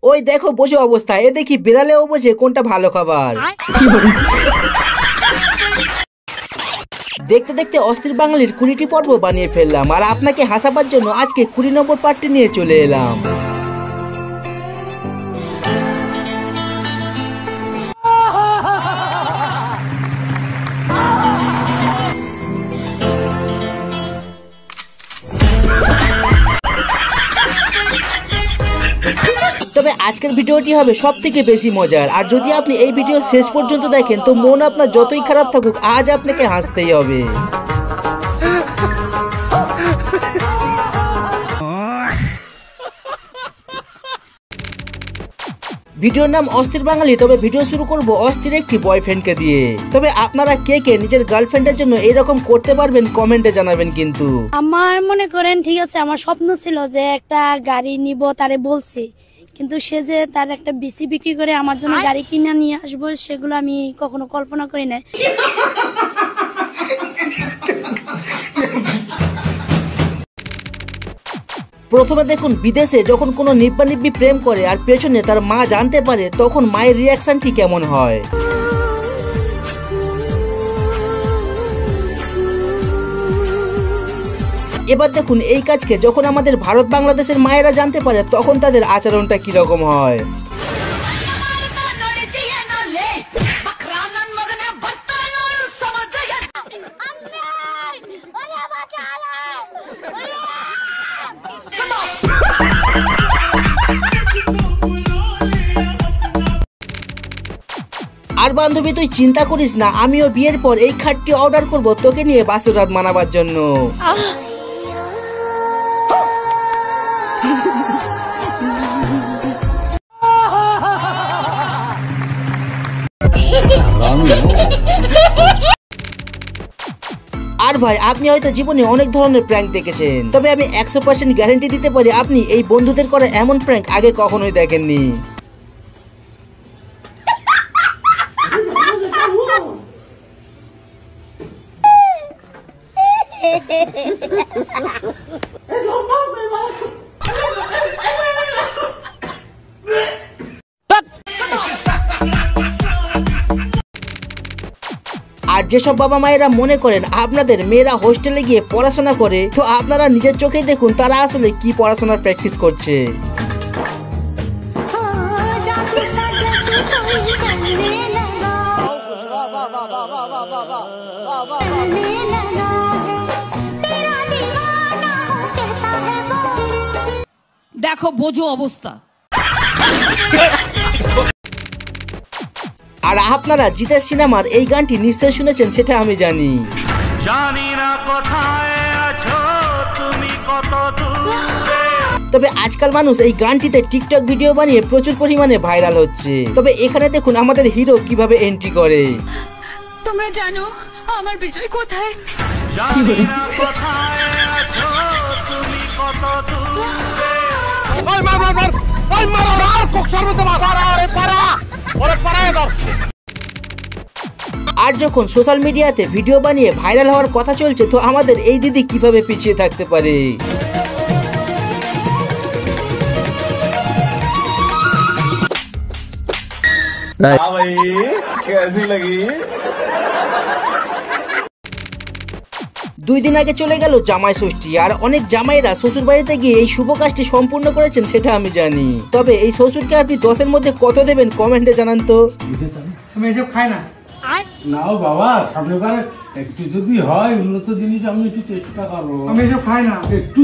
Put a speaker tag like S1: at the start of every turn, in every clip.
S1: ওই দেখো বসে অবস্থা, এ দেখি বিড়ালেও বোঝে কোনটা ভালো খাবার। দেখতে দেখতে অস্থির বাঙালির 20টি পর্ব বানিয়ে ফেললাম, আর আপনাকে হাসাবার জন্য আজকে 20 নম্বর পার্টটি নিয়ে চলে এলাম। তবে আজকের ভিডিওটি হবে সব থেকে বেশি মজার, আর যদি আপনি এই ভিডিও শেষ পর্যন্ত দেখেন তো মন আপনার যতই খারাপ থাকুক আজ আপনাকে হাসতেই হবে। ভিডিওর নাম অস্থির বাঙালি। তবে ভিডিও শুরু করব অস্থির একটি বয়ফ্রেন্ডকে দিয়ে। তবে আপনারা কে কে নিজের গার্লফ্রেন্ডের জন্য এরকম করতে পারবেন কমেন্টে জানাবেন। কিন্তু
S2: আমার মনে করেন ঠিক আছে, আমার স্বপ্ন ছিল যে একটা গাড়ি নিব, তারে বলছি, কিন্তু সে যে তার একটা বিসি বিক্রি করে আমার জন্য গাড়ি কিনে নিয়ে আসবো সেগুলো আমি কখনো কল্পনা করি না।
S1: প্রথমে দেখুন, বিদেশে যখন কোনো নিব্বা প্রেম করে আর পেছনে তার মা জানতে পারে তখন মায়ের রিয়াকশনটি কেমন হয়। এবার দেখুন এই কাজকে যখন আমাদের ভারত বাংলাদেশের মায়েরা জানতে পারে তখন তাদের আচরণটা কিরকম হয়। আর বান্ধবী তুই চিন্তা করিস না, আমিও বিয়ের পর এই খাটটি অর্ডার করব তোকে নিয়ে বাসর রাত মানাবার জন্য। আর ভাই আপনি হয়তো জীবনে অনেক ধরনের প্র্যাঙ্ক দেখেছেন, তবে আমি 100% গ্যারান্টি দিতে পারি আপনি এই বন্ধুদের করে এমন প্র্যাঙ্ক আগে কখনোই দেখেননি। আর যেসব বাবা মায়েরা মনে করেন আপনাদের মেয়েরা হোস্টেলে গিয়ে পড়াশোনা করে, তো আপনারা নিজের চোখেই দেখুন তারা আসলে কি পড়াশোনার প্র্যাকটিস করছে।
S3: দেখো বোঝো অবস্থা।
S1: আর আপনারা জিতের সিনেমার এই গানটি নিশ্চয় শুনেছেন, সেটা আমি জানি। জানি না কোথায় আছো তুমি কত দূরে। তবে আজকাল মানুষ এই গানটিতে টিকটক ভিডিও বানিয়ে প্রচুর পরিমাণে ভাইরাল হচ্ছে। তবে এখানে দেখুন আমাদের হিরো কিভাবে এন্ট্রি করে।
S3: তোমরা জানো আমার বিজয় কোথায়?
S4: জানি না কোথায় আছো তুমি কত দূরে। ওই মার মার মার, ওই মার আর কোক সর্বতে মার, আরে পারা ওরে পারায় দাও।
S1: আর যখন সোশ্যাল মিডিয়াতে ভিডিও বানিয়ে ভাইরাল হওয়ার কথা চলছে, তো আমাদের এই দিদি কিভাবে পিছিয়ে থাকতে পারে। দুই দিন আগে চলে গেল জামাই ষষ্ঠী, আর অনেক জামাইরা শ্বশুর বাড়িতে গিয়ে এই শুভ কাজটি সম্পূর্ণ করেছেন সেটা আমি জানি। তবে এই শ্বশুরকে আপনি 10-এর মধ্যে কত দেবেন কমেন্টে জানান তো।
S5: আমি এসব খাই না। নাও বাবা, সামনেবার একটু যদি হয় উন্নত জিনিস আমি একটু চেষ্টা করবো। আমি এসব খাই না। একটু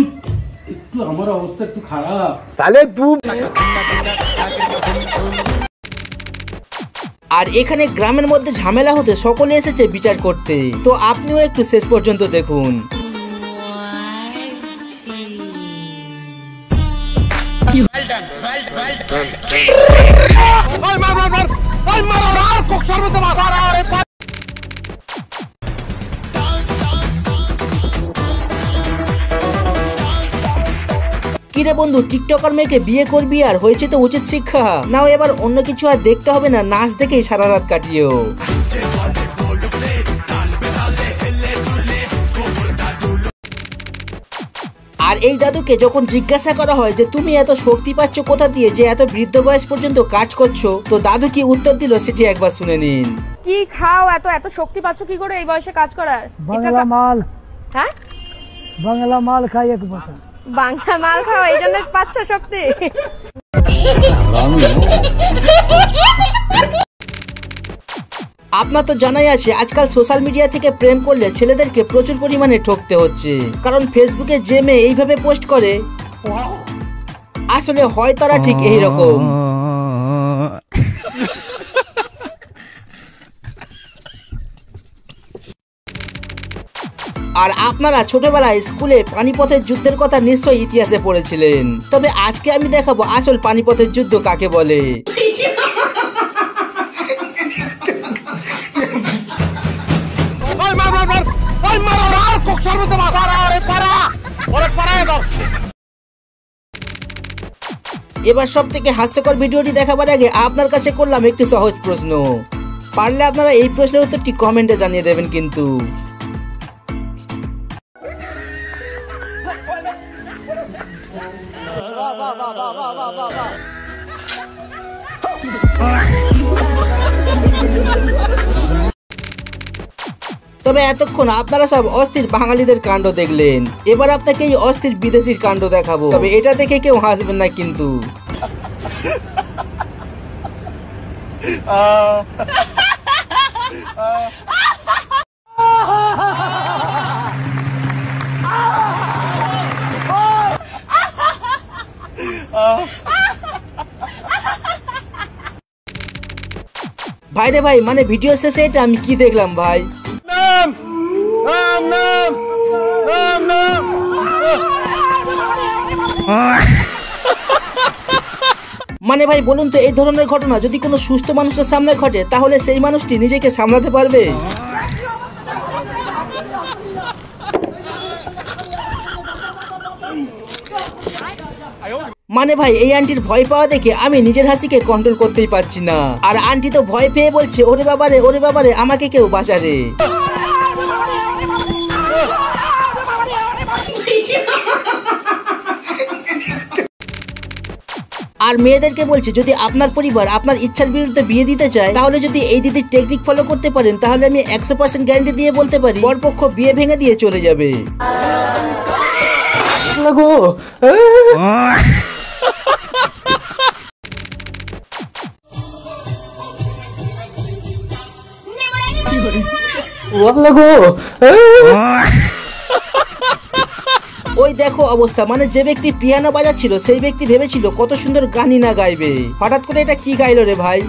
S5: একটু আমার অবস্থা একটু খারাপ।
S4: তাহলে তুই
S1: আর এখানে গ্রামের মধ্যে ঝামেলা হতে সকলে এসেছে বিচার করতে, তো আপনিও একটু শেষ পর্যন্ত দেখুন। কিরে বন্ধু, টিকটকার মেয়েকে বিয়ে করবি আর হয়েছে তো উচিত শিক্ষা, নাও এবার অন্য কিছু আর দেখতে হবে না, নাচ দেখেই সারা রাত কাটিও। আর আর এই দাদুকে যখন জিজ্ঞাসা করা হয় যে তুমি এত শক্তি পাচ্ছ কোথা দিয়ে যে এত বৃদ্ধ বয়স পর্যন্ত কাজ করছো, তো দাদু কি উত্তর দিল সেটি একবার শুনে নিন।
S6: কি খাও এত এত শক্তি পাচ্ছ কি করে এই বয়সে কাজ করার?
S7: বাংলা মাল।
S6: হ্যাঁ,
S7: বাংলা মাল খাই এক বছর।
S6: বাংলা মাল খাও এই জন্য পাচ্ছ শক্তি?
S1: আপনার তো জানাই আছে আজকাল সোশ্যাল মিডিয়া থেকে প্রেম করলে ছেলেদেরকে প্রচুর পরিমাণে ঠকতে হচ্ছে, কারণ ফেসবুকে যে মেয়ে এইভাবে পোস্ট করে আসলে হয় তারা ঠিক এইরকম। আর আপনারা ছোটবেলায় স্কুলে পানিপথের যুদ্ধের কথা নিশ্চয়ই ইতিহাসে পড়েছিলেন, তবে আজকে আমি দেখাবো আসল পানিপথের যুদ্ধ কাকে বলে। এবার সব থেকে হাস্যকর ভিডিওটি দেখাবার আগে আপনার কাছে করলাম একটি সহজ প্রশ্ন, পারলে আপনারা এই প্রশ্নের উত্তরটি কমেন্টে জানিয়ে দেবেন কিন্তু। তবে এতক্ষণ আপনারা সব অস্থির বাঙালিদের কাণ্ড দেখলেন, এবার আপনাকে এই অস্থির বিদেশির কাণ্ড দেখাবো, তবে এটা দেখে কেউ হাসবেন না কিন্তু। ভাই রে ভাই, মানে ভিডিও শেষে এটা আমি কি দেখলাম ভাই? মানে ভাই বলুন তো, এই ধরনের ঘটনা যদি কোনো সুস্থ মানুষের সামনে ঘটে তাহলে সেই মানুষটি নিজেকে সামলাতে পারবে? মানে ভাই এই আন্টির ভয় পাওয়া দেখে আমি নিজের হাসিকে কন্ট্রোল করতেই পারছি না, আর আন্টি তো ভয় পেয়ে বলছে ওরে বাবারে আমাকে কেউ বাঁচারে। আর মেয়েদেরকে বলছে যদি আপনার পরিবার আপনার ইচ্ছার বিরুদ্ধে বিয়ে দিতে চায় তাহলে যদি এই দিদির টেকনিক ফলো করতে পারেন তাহলে আমি 100% গ্যারান্টি দিয়ে বলতে পারি বরপক্ষ বিয়ে ভেঙে দিয়ে চলে যাবে। ওই দেখো অবস্থা, মানে যে ব্যক্তি পিয়ানো বাজাচ্ছিল সেই ব্যক্তি ভেবেছিল কত সুন্দর গানই না গাইবে, হঠাৎ করে এটা কি গাইলো রে ভাই।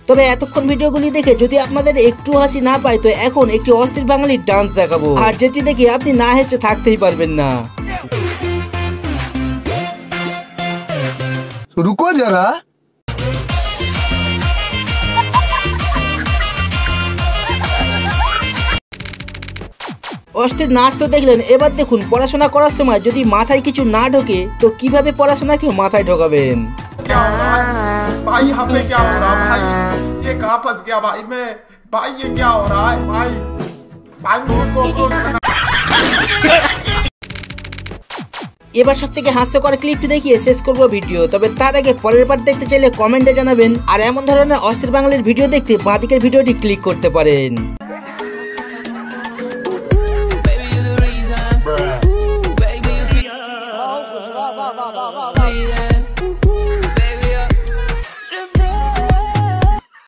S1: তবে এতক্ষণ ভিডিওগুলি দেখে যদি আপনাদের একটু হাসি না পায় তো এখন একটি অস্থির বাঙালির ডান্স দেখাবো, আর যেটি দেখে আপনি না হেসে থাকতেই পারবেন না।
S8: রুকো যারা,
S1: অস্থির নাচ তো দেখলেন, এবার দেখুন পড়াশোনা করার সময় যদি মাথায় কিছু না ঢোকে তো কিভাবে পড়াশোনাকে মাথায় ঢোকাবেন।
S9: क्या हो रहा है भाई, यहाँ पे क्या हो रहा है भाई, ये कहाँ फंस गया भाई मैं, भाई ये क्या हो रहा है भाई, भाई मुझे कॉकरोच बना।
S1: এবার সব থেকে হাস্যকর ক্লিপটি দেখিয়ে শেষ করবো ভিডিও, তবে তার আগে পরের পার্ট দেখতে চাইলে কমেন্টে জানাবেন, আর এমন ধরনের অস্থির বাঙালির ভিডিও দেখতে বাঁদিকের ভিডিওটি ক্লিক করতে পারেন।